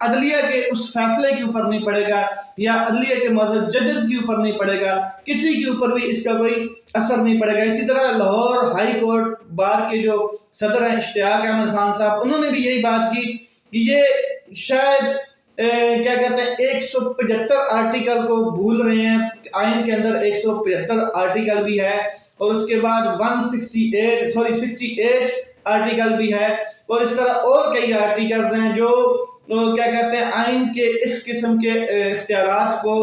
عدلیہ کے اس فیصلے کے اوپر نہیں پڑے گا یا عدلیہ کے معزز ججز کے اوپر نہیں پڑے گا، کسی کے اوپر بھی اس کا کوئی اثر نہیں پڑے گا۔ اسی طرح لاہور ہائی کورٹ بار کے جو صدر ہیں اشتیاق احمد خان صاحب، انہوں نے بھی یہی بات کی کہ یہ شاید کیا کہتے ہیں 175 آرٹیکل کو بھول رہے ہیں۔ آئین کے اندر 175 آرٹیکل بھی ہے اور اس کے بعد 68 آرٹیکل بھی ہے، اور اس طرح اور کئی آرٹیکلز ہیں جو کیا کہتے ہیں آئین کے اس قسم کے اختیارات کو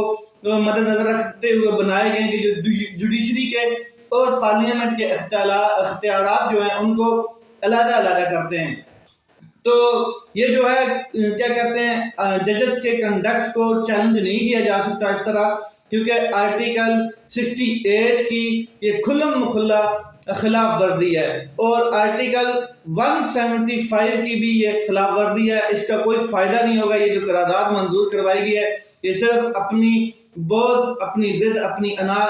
مد نظر رکھتے ہوئے بنائے گئے کہ جو جوڈیشری کے اور پارلیمنٹ کے اختیارات جو ہیں ان کو علیحدہ علیحدہ کرتے ہیں۔ تو یہ جو ہے کیا کہتے ہیں ججز کے کنڈکٹ کو چیلنج نہیں کیا جا سکتا اس طرح، کیونکہ آرٹیکل 68 کی یہ کھلم کھلا خلاف ورزی ہے، اور آرٹیکل 175 کی بھی یہ خلاف ورزی ہے۔ اس کا کوئی فائدہ نہیں ہوگا۔ یہ جو قرارداد منظور کروائی گئی ہے یہ صرف اپنی بوجھ، اپنی ضد، اپنی انا،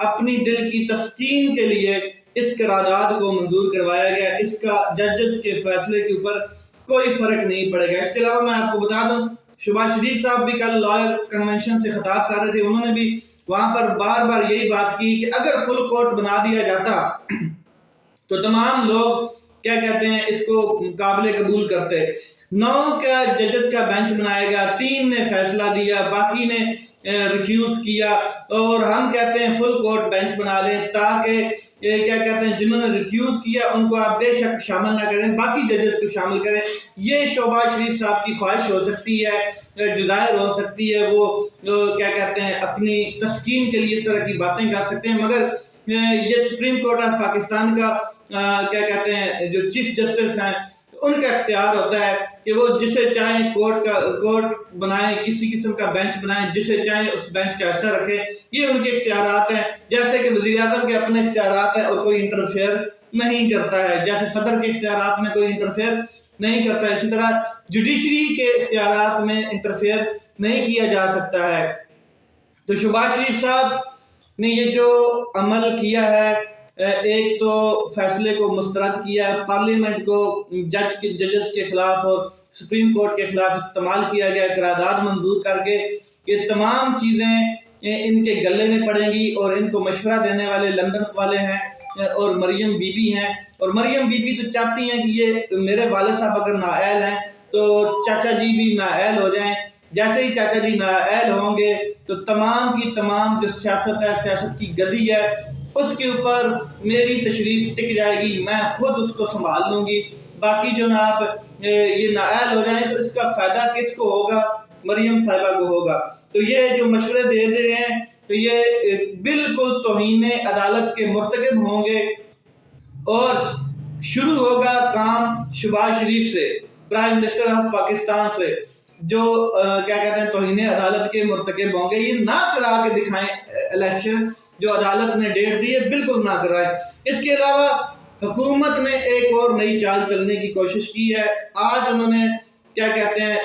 اپنی دل کی تسکین کے لیے اس قرارداد کو منظور کروایا گیا۔ اس کا ججز کے فیصلے کے اوپر کوئی فرق نہیں پڑے گا۔ اس کے علاوہ میں آپ کو بتا دوں، شہباز شریف صاحب بھی کل لائر کنونشن سے خطاب کر رہے تھے، انہوں نے بھی وہاں پر بار بار یہی بات کی کہ اگر فل کورٹ بنا دیا جاتا تو تمام لوگ کیا کہتے ہیں اس کو قابل قبول کرتے۔ 9 کا ججز کا بینچ بنایا گیا، 3 نے فیصلہ دیا، باقی نے ریکیوز کیا، اور ہم کہتے ہیں فل کورٹ بینچ بنا لیں تاکہ کیا کہتے ہیں جنہوں نے ریکیوز کیا ان کو آپ بے شک شامل نہ کریں، باقی ججز کو شامل کریں۔ یہ شہباز شریف صاحب کی خواہش ہو سکتی ہے، ڈیزائر ہو سکتی ہے، وہ کیا کہتے ہیں اپنی تسکین کے لیے اس طرح کی باتیں کر سکتے ہیں، مگر یہ سپریم کورٹ آف پاکستان کا کیا کہتے ہیں جو چیف جسٹس ہیں ان کا اختیار ہوتا ہے کہ وہ جسے چاہیں کورٹ بنائیں، کسی قسم کا بینچ بنائیں، جسے چاہیں اس بینچ کا حصہ رکھیں۔ یہ ان کے اختیارات ہیں، جیسے کہ وزیر اعظم کے اپنے اختیارات ہیں اور کوئی انٹرفیئر نہیں کرتا ہے، جیسے صدر کے اختیارات میں کوئی انٹرفیئر نہیں کرتا ہے، اسی طرح جوڈیشری کے اختیارات میں انٹرفیئر نہیں کیا جا سکتا ہے۔ تو شہباز شریف صاحب نے یہ جو عمل کیا ہے، ایک تو فیصلے کو مسترد کیا، پارلیمنٹ کو ججز کے خلاف اور سپریم کورٹ کے خلاف استعمال کیا گیا، قرارداد منظور کر کے یہ تمام چیزیں ان کے گلے میں پڑیں گی، اور ان کو مشورہ دینے والے لندن والے ہیں اور مریم بی بی ہیں، اور مریم بی بی تو چاہتی ہیں کہ یہ میرے والد صاحب اگر نااہل ہیں تو چاچا جی بھی نااہل ہو جائیں۔ جیسے ہی چاچا جی نااہل ہوں گے تو تمام کی تمام جو سیاست ہے، سیاست کی گدی ہے، اس کے اوپر میری تشریف ٹک جائے گی، میں خود اس کو سنبھال لوں گی۔ باقی جناب یہ نااہل ہو جائیں تو اس کا فائدہ کس کو ہوگا؟ مریم صاحبہ کو ہوگا۔ تو یہ جو مشورے دے رہے ہیں تو یہ بالکل توہین عدالت کے مرتکب ہوں گے، اور شروع ہوگا کام شہباز شریف سے، پرائم منسٹر آف پاکستان سے، جو کیا کہتے ہیں توہین عدالت کے مرتکب ہوں گے۔ یہ نہ کرا کے دکھائیں الیکشن، جو عدالت نے ڈیٹ دی ہے بالکل نہ کرائیں۔ اس کے علاوہ حکومت نے ایک اور نئی چال چلنے کی کوشش کی ہے۔ آج انہوں نے کیا کہتے ہیں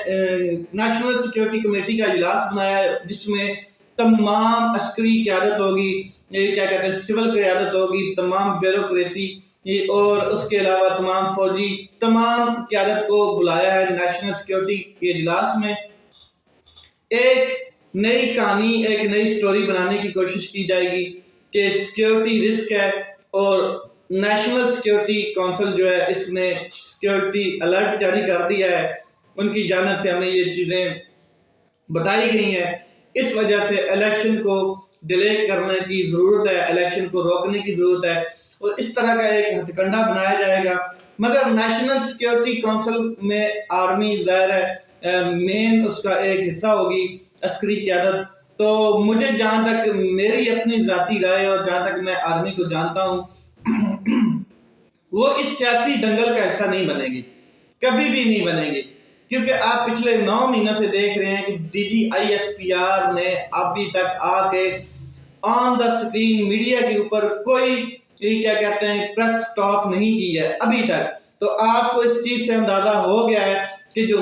نیشنل سیکیورٹی کمیٹی کا اجلاس بنایا ہے، جس میں تمام عسکری قیادت ہوگی، کیا کہتے ہیں سول قیادت ہوگی، تمام بیوروکریسی اور اس کے علاوہ تمام فوجی، تمام قیادت کو بلایا ہے نیشنل سیکیورٹی کے اجلاس میں۔ ایک نئی کہانی، ایک نئی سٹوری بنانے کی کوشش کی جائے گی کہ سیکیورٹی رسک ہے، اور نیشنل سیکیورٹی کونسل جو ہے اس نے سیکیورٹی الرٹ جاری کر دیا ہے، ان کی جانب سے ہمیں یہ چیزیں بتائی گئی ہیں۔ اس وجہ سے الیکشن کو ڈیلے کرنے کی ضرورت ہے، الیکشن کو روکنے کی ضرورت ہے، اور اس طرح کا ایک ہتھ کنڈا بنایا جائے گا۔ مگر نیشنل سیکیورٹی کونسل میں آرمی ظاہر ہے مین اس کا ایک حصہ ہوگی، عسکری قیادت۔ تو مجھے جہاں تک میری اپنی ذاتی رائے اور جہاں تک میں آرمی کو جانتا ہوں، وہ اس سیاسی دنگل کا حصہ نہیں بنے گی، کبھی بھی نہیں بنے گی، کیونکہ آپ پچھلے 9 مہینوں سے دیکھ رہے ہیں کہ D G I S P R نے ابھی تک آ کے آن دا سکرین میڈیا کے اوپر کوئی کیا کہتے ہیں پریس ٹاک نہیں کی ہے ابھی تک۔ تو آپ کو اس چیز سے اندازہ ہو گیا ہے کہ جو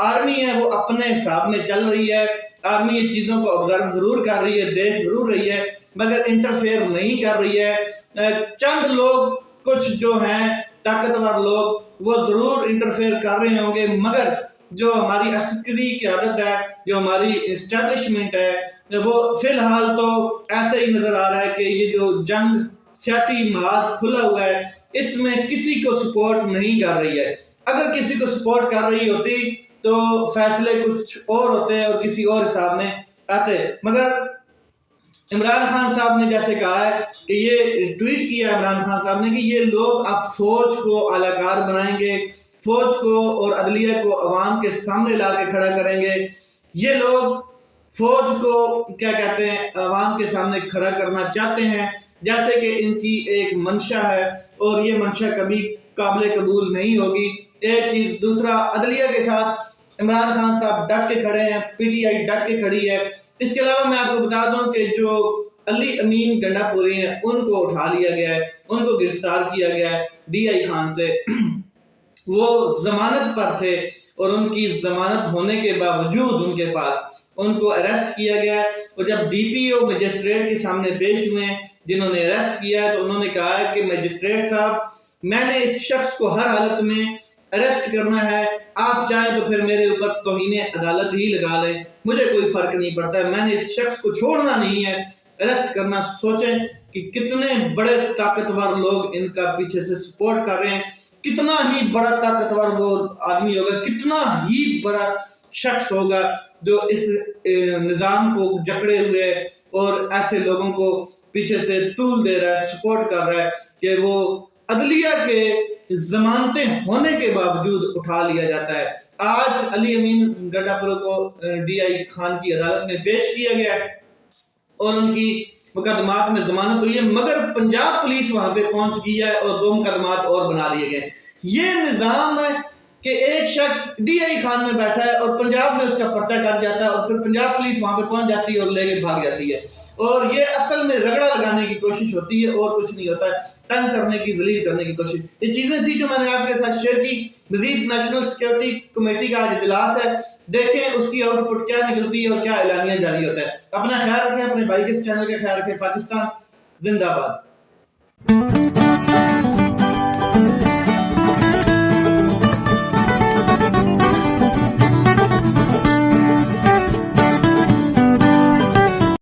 آرمی ہے وہ اپنے حساب میں چل رہی ہے، آرمی یہ چیزوں کو آبزرو ضرور کر رہی ہے، دیکھ ضرور رہی ہے، مگر انٹرفیئر نہیں کر رہی ہے۔ چند لوگ، کچھ جو ہیں طاقتور لوگ، وہ ضرور انٹرفیئر کر رہے ہوں گے، مگر جو ہماری عسکری قیادت ہے، جو ہماری اسٹیبلشمنٹ ہے، وہ فی الحال تو ایسے ہی نظر آ رہا ہے کہ یہ جو جنگ سیاسی محاذ کھلا ہوا ہے اس میں کسی کو سپورٹ نہیں کر رہی ہے۔ اگر کسی کو سپورٹ کر رہی ہوتی تو فیصلے کچھ اور ہوتے اور کسی اور حساب میں آتے، مگر عمران خان صاحب نے جیسے کہا ہے کہ یہ ٹویٹ کیا ہے عمران خان صاحب نے کہ یہ لوگ اب فوج کو اعلی کار بنائیں گے، فوج کو اور عدلیہ کو عوام کے سامنے لا کے کھڑا کریں گے۔ یہ لوگ فوج کو کیا کہتے ہیں عوام کے سامنے کھڑا کرنا چاہتے ہیں جیسے کہ ان کی ایک منشا ہے، اور یہ منشا کبھی قابل قبول نہیں ہوگی۔ ایک چیز، دوسرا، عدلیہ کے ساتھ عمران خان صاحب ڈٹ کے کھڑے ہیں، پی ٹی آئی ڈٹ کے کھڑی ہے۔ اس کے علاوہ میں آپ کو بتا دوں کہ جو علی امین گنڈا پوری ہیں ان کو اٹھا لیا گیا ہے، ان کو گرفتار کیا گیا ہے ڈی آئی خان سے۔ وہ ضمانت پر تھے اور ان کی ضمانت ہونے کے باوجود ان کے پاس ان کو اریسٹ کیا گیا ہے، اور جب ڈی پی او مجسٹریٹ کے سامنے پیش ہوئے ہیں جنہوں نے اریسٹ کیا ہے تو انہوں نے کہا ہے کہ مجسٹریٹ صاحب میں نے اس شخص کو ہر حالت میں اریسٹ کرنا ہے، آپ چاہیں تو پھر میرے اوپر توہین عدالت ہی لگا لیں، مجھے کوئی فرق نہیں پڑتا ہے، میں نے اس شخص کو چھوڑنا نہیں ہے، اریسٹ کرنا۔ سوچیں کہ کتنے بڑے طاقتور لوگ ان کا پیچھے سے سپورٹ کر رہے ہیں، کتنا ہی بڑا طاقتور وہ آدمی ہوگا، کتنا ہی بڑا شخص ہوگا جو اس نظام کو جکڑے ہوئے اور ایسے لوگوں کو پیچھے سے طول دے رہا ہے، سپورٹ کر رہا ہے کہ وہ عدلیہ کے ضمانتیں ہونے کے باوجود اٹھا لیا جاتا ہے۔ آج علی امین گنڈا پورو کو ڈی آئی خان کی عدالت میں پیش کیا گیا ہے اور ان کی مقدمات میں ضمانت ہوئی ہے، مگر پنجاب پولیس وہاں پہ پہنچ گئی ہے اور 2 مقدمات اور بنا لیے گئے۔ یہ نظام ہے کہ ایک شخص ڈی آئی خان میں بیٹھا ہے اور پنجاب میں اس کا پرچہ کٹ جاتا ہے اور پھر پنجاب پولیس وہاں پہ پہنچ جاتی ہے اور لے کے بھاگ جاتی ہے، اور یہ اصل میں رگڑا لگانے کی کوشش ہوتی ہے اور کچھ نہیں ہوتا ہے، تنگ کرنے کی، ذلیل کرنے کی کوشش۔ یہ چیزیں تھی جو میں نے آپ کے ساتھ شیئر کی۔ مزید نیشنل سیکورٹی کمیٹی کا آج اجلاس ہے، دیکھیں اس کی آؤٹ پٹ کیا نکلتی ہے اور کیا اعلانیہ جاری ہوتا ہے۔ اپنا خیال رکھیں، اپنے بھائی کے اس چینل کا خیال رکھیں۔ پاکستان زندہ باد۔